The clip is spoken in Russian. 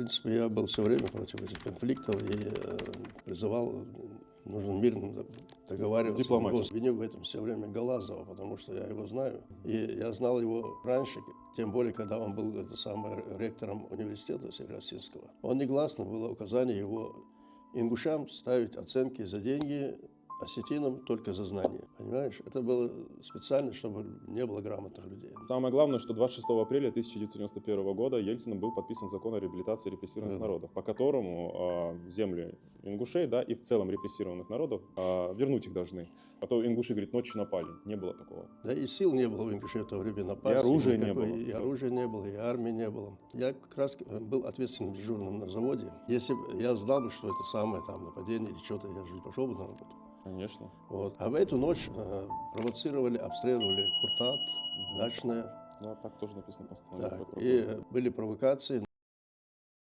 принципе, я был все время против этих конфликтов и призывал, нужно мирно договариваться. Дипломатия. Виню в этом все время Галазова, потому что я его знаю. И я знал его раньше, тем более, когда он был ректором университета Северо-Осетинского. Он негласно было указание его ингушам ставить оценки за деньги, осетинам только за знания. Понимаешь? Это было специально, чтобы не было грамотных людей. Самое главное, что 26 апреля 1991 года Ельцином был подписан закон о реабилитации репрессированных народов, по которому земли ингушей, да, и в целом репрессированных народов вернуть их должны. А то ингуши, говорит, ночью напали. Не было такого. Да и сил не было у ингушей в то время напасть. И оружия не было. И оружия не было, и армии не было. Я как раз был ответственным дежурным на заводе. Если бы я знал бы, что это самое там нападение или что-то, я же не пошел бы на работу. Конечно. Вот. А в эту ночь провоцировали, обстреливали Куртат, Дачное. Да, так тоже написано в постановлении. Так, и были провокации.